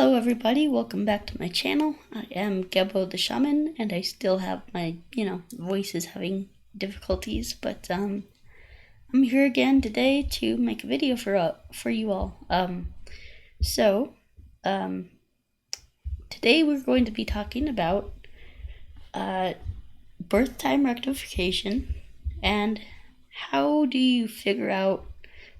Hello everybody, welcome back to my channel. I am Gebo the Shaman, and I still have my, voice is having difficulties, but I'm here again today to make a video for you all. Today we're going to be talking about birth time rectification and how do you figure out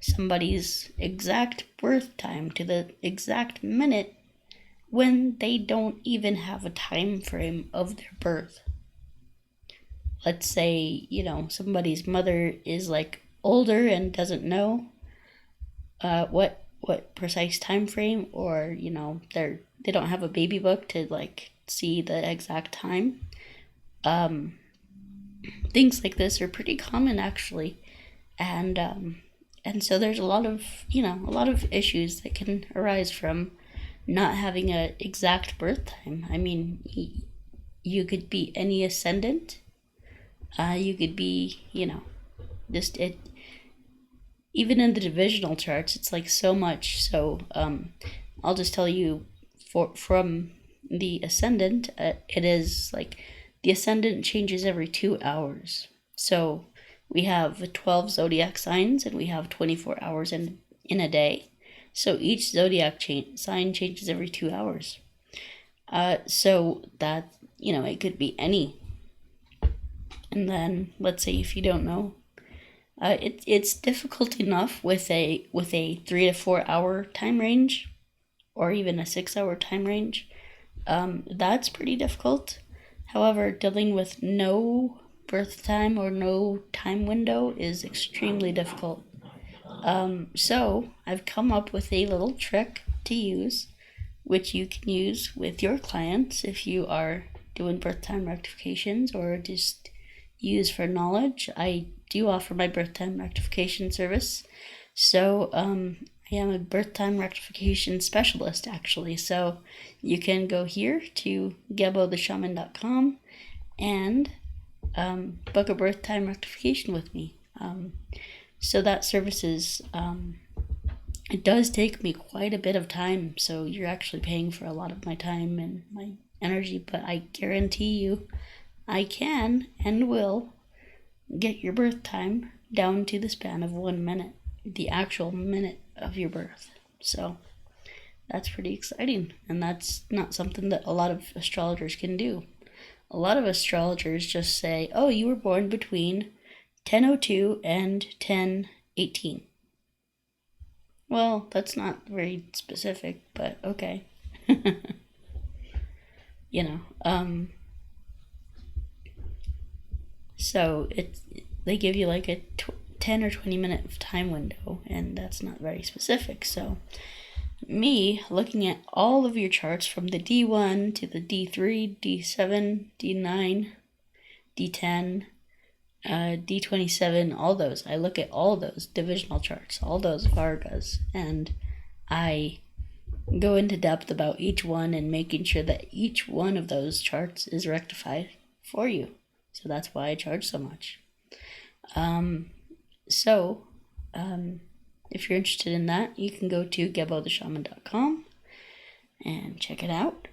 somebody's exact birth time to the exact minute when they don't even have a time frame of their birth. Let's say, somebody's mother is like older and doesn't know what precise time frame, or they don't have a baby book to like see the exact time. Things like this are pretty common actually, and so there's a lot of issues that can arise from not having an exact birth time. I mean, you could be any ascendant. You could be, even in the divisional charts, it's like so much. So I'll just tell you from the ascendant, it is like the ascendant changes every 2 hours. So we have 12 zodiac signs and we have 24 hours in a day. So each zodiac sign changes every 2 hours. So that, it could be any. And then let's say if you don't know, it's difficult enough with a 3 to 4 hour time range, or even a 6 hour time range. That's pretty difficult. However, dealing with no birth time or no time window is extremely difficult. So I've come up with a little trick to use, which you can use with your clients if you are doing birth time rectifications or just use for knowledge. I do offer my birth time rectification service. So I am a birth time rectification specialist actually. So you can go here to gebotheshaman.com and book a birth time rectification with me. So that service is, it does take me quite a bit of time, so you're actually paying for a lot of my time and my energy, but I guarantee you I can and will get your birth time down to the span of 1 minute, the actual minute of your birth. So that's pretty exciting, and that's not something that a lot of astrologers can do. A lot of astrologers just say, oh, you were born between 10:02 and 10:18. Well, that's not very specific, but okay. So they give you like a 10 or 20 minute time window, and that's not very specific. So me looking at all of your charts from the D1 to the D3, D7, D9, D10, D27, all those. I look at all those divisional charts, all those Vargas, and I go into depth about each one and making sure that each one of those charts is rectified for you. So that's why I charge so much. If you're interested in that, you can go to gebotheshaman.com and check it out.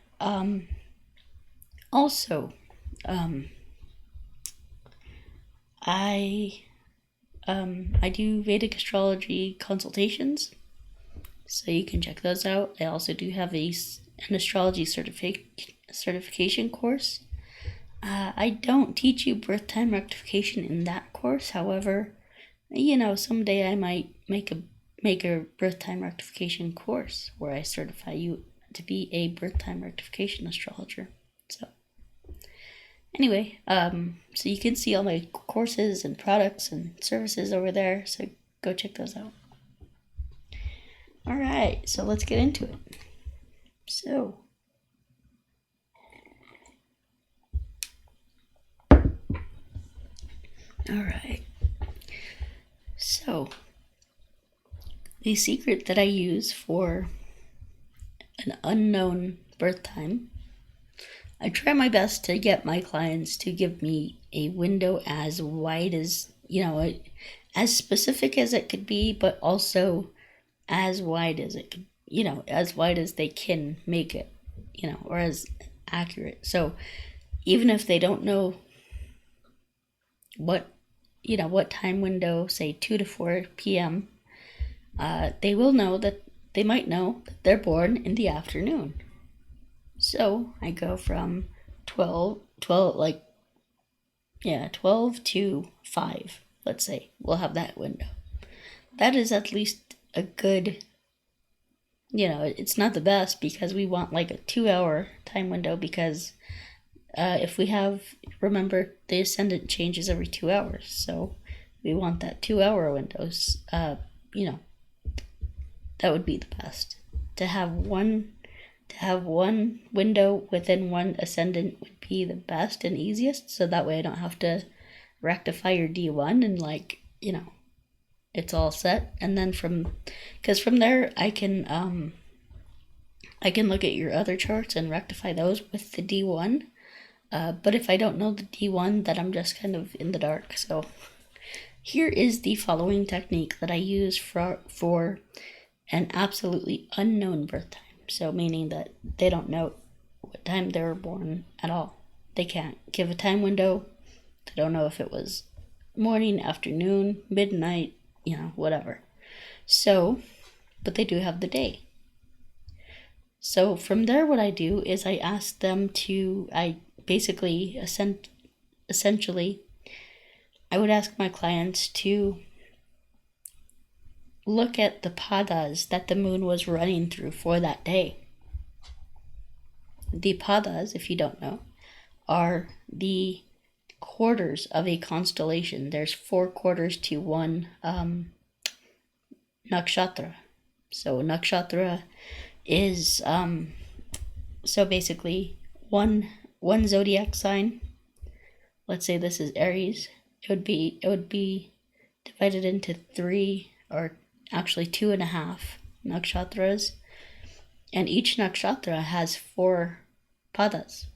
I do Vedic astrology consultations, so you can check those out. I also do have an astrology certification course. I don't teach you birth time rectification in that course. However, someday I might make a birth time rectification course where I certify you to be a birth time rectification astrologer. So anyway, so you can see all my courses and products and services over there, so go check those out. All right, so let's get into it. So all right, so the secret that I use for an unknown birth time, I try my best to get my clients to give me a window as wide as, as specific as it could be, but also as wide as it could as wide as they can make it, or as accurate. So even if they don't know what time window, say 2 to 4 p.m., they might know that they're born in the afternoon. So I go from 12 to 5, let's say. We'll have that window. That is at least a good, it's not the best, because we want like a 2-hour time window, because if we remember, the ascendant changes every 2 hours, so we want that 2-hour windows. That would be the best. To have one window within one ascendant would be the best and easiest, so that way I don't have to rectify your D1 and it's all set. And then from there I can look at your other charts and rectify those with the D1. But if I don't know the D1, then I'm just kind of in the dark. So here is the following technique that I use for an absolutely unknown birth time. So meaning that they don't know what time they were born at all. They can't give a time window. They don't know if it was morning, afternoon, midnight, whatever. So, but they do have the day. So from there, what I do is I ask them essentially, I would ask my clients to look at the padas that the moon was running through for that day. The padas, if you don't know, are the quarters of a constellation. There's 4 quarters to one nakshatra. So nakshatra is so basically one zodiac sign. Let's say this is Aries. It would be divided into 3, or actually 2.5 nakshatras, and each nakshatra has 4 padas,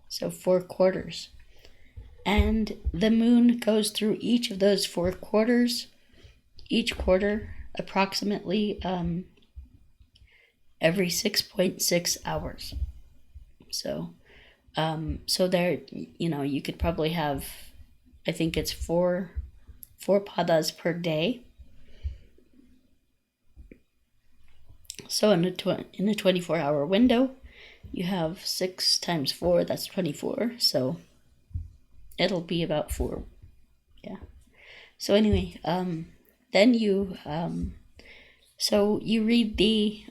so 4 quarters, and the moon goes through each of those 4 quarters, each quarter approximately every 6.6 hours. So there, you could probably have, I think it's 4 padas per day. So in a 24-hour window, you have 6 times 4, that's 24. So it'll be about 4. Yeah. So anyway, then you read the,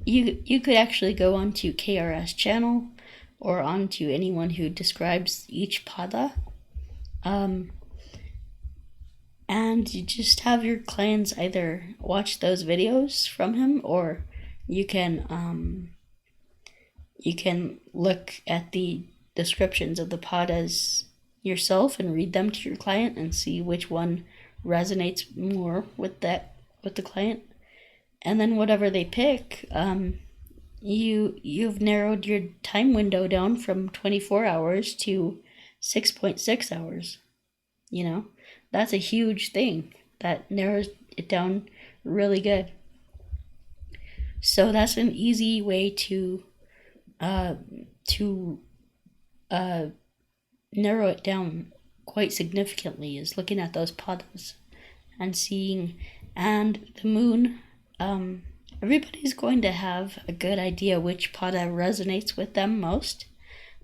you could actually go onto KRS channel or onto anyone who describes each pada. And you just have your clients either watch those videos from him, or you can look at the descriptions of the padas yourself and read them to your client and see which one resonates more with the client. And then whatever they pick, you've narrowed your time window down from 24 hours to 6.6 hours. That's a huge thing. That narrows it down really good. So that's an easy way to narrow it down quite significantly, is looking at those padas and seeing, and the moon. Everybody's going to have a good idea which pada resonates with them most,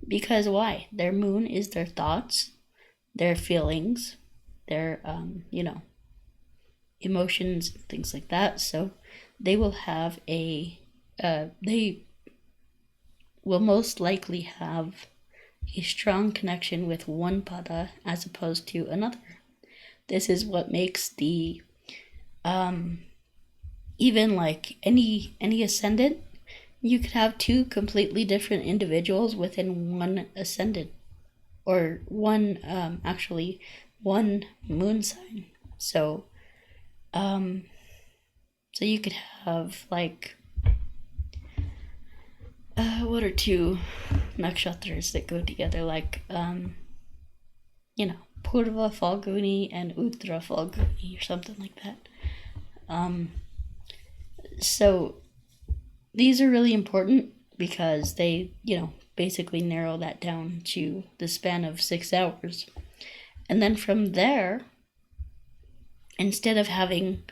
because why? Their moon is their thoughts, their feelings, their emotions, things like that. So they will have they will most likely have a strong connection with one pada as opposed to another. This is what makes the even like any ascendant, you could have 2 completely different individuals within one ascendant, or one moon sign. So you could have like what are 2 nakshatras that go together, like Purva Falguni and Uttara Falguni, or something like that. So these are really important because they, basically narrow that down to the span of 6 hours. And then from there, instead of having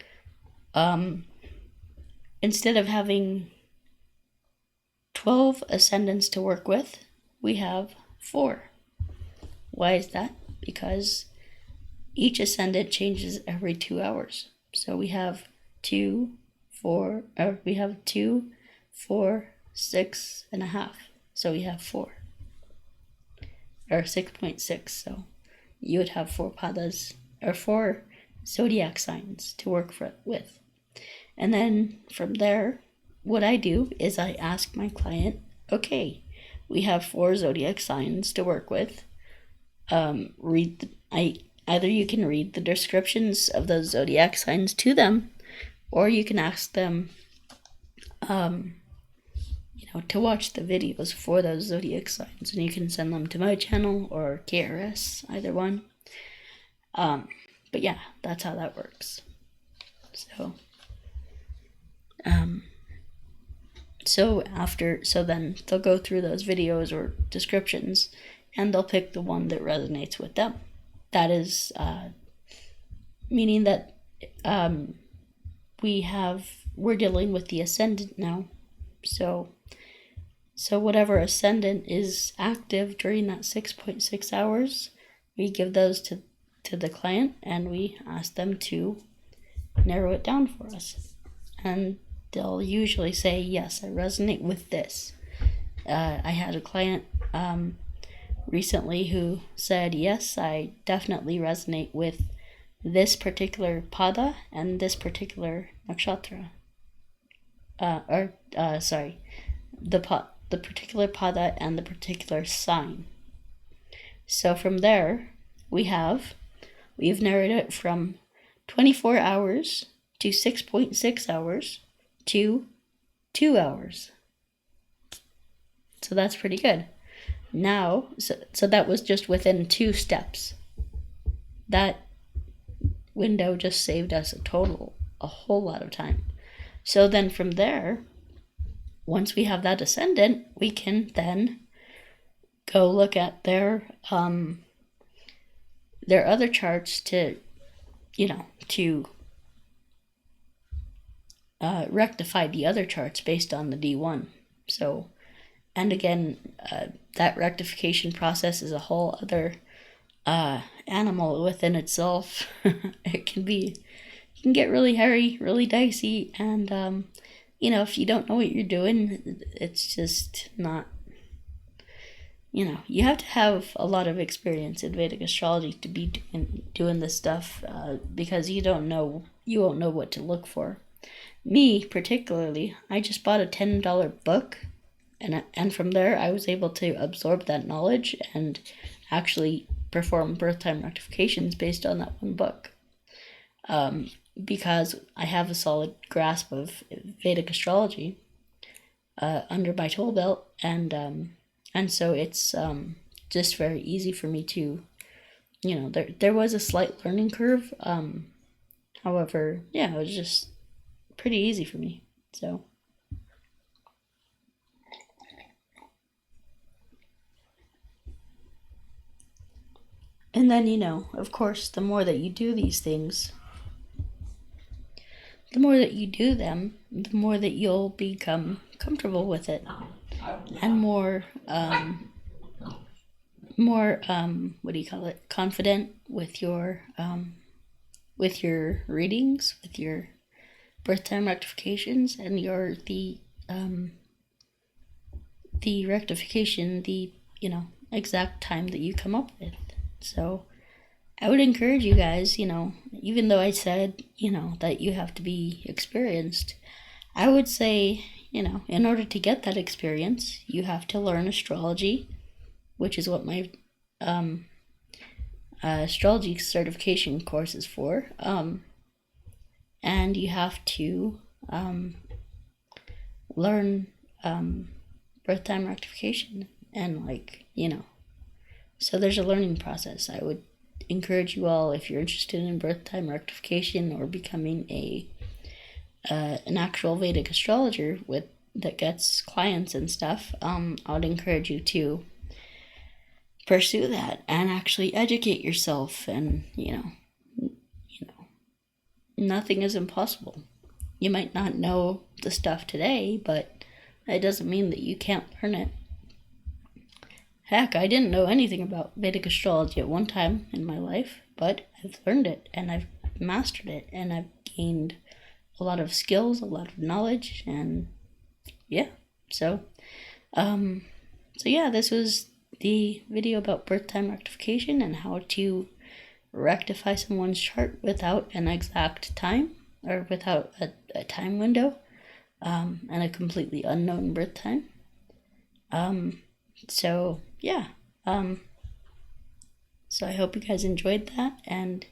12 ascendants to work with, we have 4. Why is that? Because each ascendant changes every 2 hours. So we have 2, 4, 6.5. So we have 4. Or 6.6. So you would have 4 padas, or 4 zodiac signs to work with. And then from there, what I do is I ask my client, okay, we have 4 zodiac signs to work with. Either you can read the descriptions of those zodiac signs to them, or you can ask them, to watch the videos for those zodiac signs, and you can send them to my channel or KRS, either one. But yeah, that's how that works. So then they'll go through those videos or descriptions, and they'll pick the one that resonates with them. That is, meaning that we're dealing with the ascendant now. So whatever ascendant is active during that 6.6 hours, we give those to the client, and we ask them to narrow it down for us. And they'll usually say, yes, I resonate with this. I had a client recently who said, yes, I definitely resonate with this particular pada and this particular nakshatra. The particular pada and the particular sign. So from there, we've narrowed it from 24 hours to 6.6 hours to 2 hours. So that's pretty good. Now, so that was just within 2 steps. That window just saved us a whole lot of time. So then from there, once we have that ascendant, we can then go look at their other charts to rectify the other charts based on the D1. So, and again, that rectification process is a whole other animal within itself. It can get really hairy, really dicey, and if you don't know what you're doing, it's just not. You have to have a lot of experience in Vedic astrology to be doing this stuff, because you won't know what to look for. Me, particularly, I just bought a $10 book, and from there I was able to absorb that knowledge and actually perform birth time rectifications based on that one book, because I have a solid grasp of Vedic astrology under my tool belt, and so it's just very easy for me to, there was a slight learning curve. However, yeah, it was just pretty easy for me. So, and then, of course, the more that you do these things, the more that you do them, the more that you'll become comfortable with it, and more confident with your readings, with your birth time rectifications, and the rectification, the exact time that you come up with. So I would encourage you guys, even though I said, that you have to be experienced, I would say, in order to get that experience, you have to learn astrology, which is what my astrology certification course is for. And you have to learn birth time rectification, and so there's a learning process. I would encourage you all, if you're interested in birth time rectification or becoming a an actual Vedic astrologer that gets clients and stuff, I would encourage you to pursue that and actually educate yourself. And nothing is impossible. You might not know the stuff today, but it doesn't mean that you can't learn it. Heck, I didn't know anything about Vedic astrology at one time in my life, but I've learned it and I've mastered it and I've gained a lot of skills, a lot of knowledge, and yeah. So yeah, this was the video about birth time rectification and how to rectify someone's chart without an exact time, or without a time window, and a completely unknown birth time. So yeah. So I hope you guys enjoyed that, and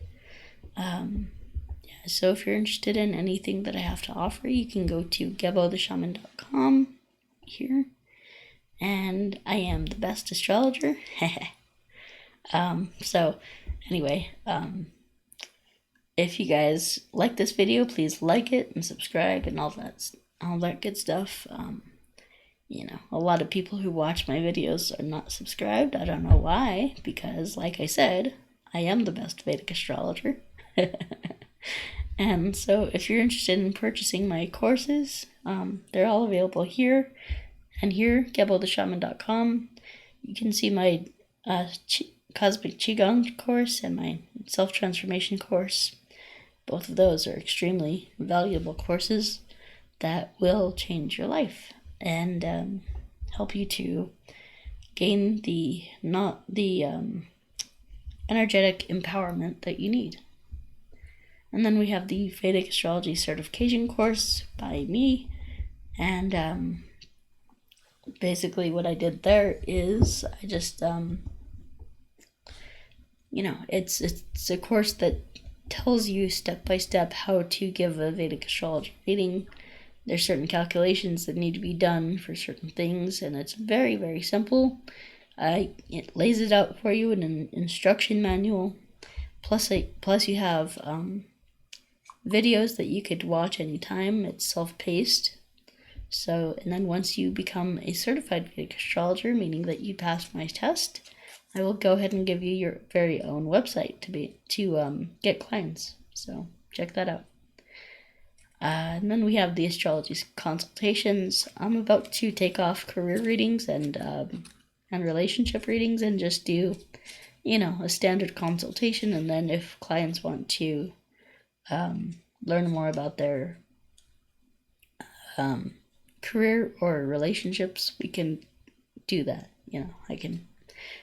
so if you're interested in anything that I have to offer, you can go to gebotheshaman.com here, and I am the best astrologer. So anyway, if you guys like this video, please like it and subscribe and all that good stuff. A lot of people who watch my videos are not subscribed. I don't know why, because like I said, I am the best Vedic astrologer. And so if you're interested in purchasing my courses, they're all available here and here, gebotheshaman.com. You can see my Cosmic Qigong course and my self-transformation course. Both of those are extremely valuable courses that will change your life and help you to gain the energetic empowerment that you need. And then we have the Vedic Astrology Certification course by me, and basically what I did there is I just it's a course that tells you step by step how to give a Vedic astrology reading. There's certain calculations that need to be done for certain things, and it's very, very simple. It lays it out for you in an instruction manual. Plus you have videos that you could watch anytime. It's self-paced. So, and then once you become a certified Vedic astrologer, meaning that you passed my test, I will go ahead and give you your very own website to get clients. So check that out. And then we have the astrology consultations. I'm about to take off career readings and relationship readings and just do, a standard consultation. And then if clients want to learn more about their career or relationships, we can do that. I can.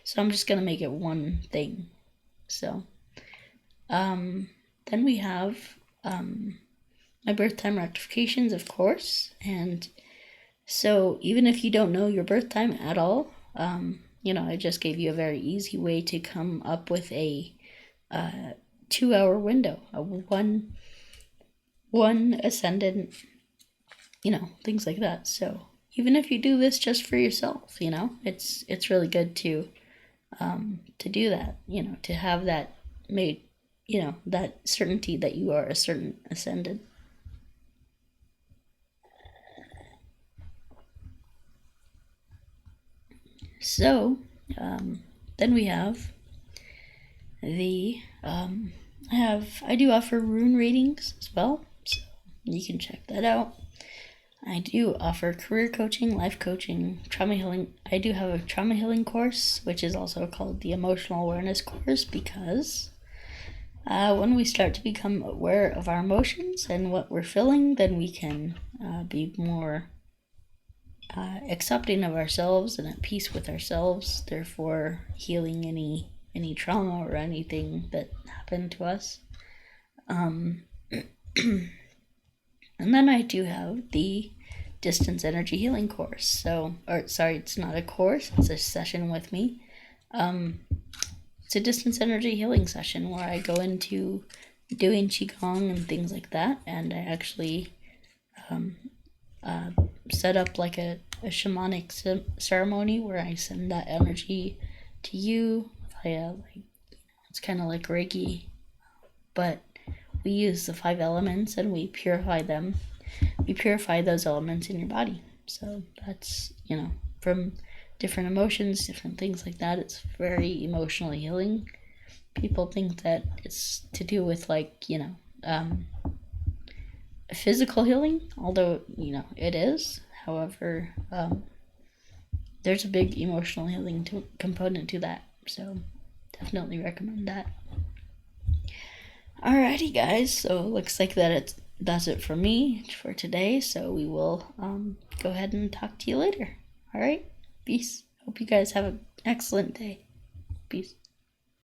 So I'm just gonna make it one thing. So then we have my birth time rectifications, of course. And so even if you don't know your birth time at all, I just gave you a very easy way to come up with a 2-hour window, a one ascendant, things like that. So even if you do this just for yourself, it's really good to do that, to have that made, that certainty that you are a certain ascendant. So, then we have I do offer rune readings as well, so you can check that out. I do offer career coaching, life coaching, trauma healing. I do have a trauma healing course, which is also called the emotional awareness course, because when we start to become aware of our emotions and what we're feeling, then we can be more accepting of ourselves and at peace with ourselves, therefore healing any trauma or anything that happened to us. And then I do have the distance energy healing course. It's not a course, it's a session with me. It's a distance energy healing session where I go into doing Qigong and things like that, and I actually set up like a shamanic ceremony where I send that energy to you via, it's kind of like Reiki, but we use the 5 elements and we purify them we purify those elements in your body. So that's, from different emotions, different things like that. It's very emotionally healing. People think that it's to do with physical healing, although, it is. However, there's a big emotional healing component to that. So definitely recommend that. Alrighty, guys. So looks like that's it for me for today. So we will go ahead and talk to you later. Alright? Peace. Hope you guys have an excellent day. Peace.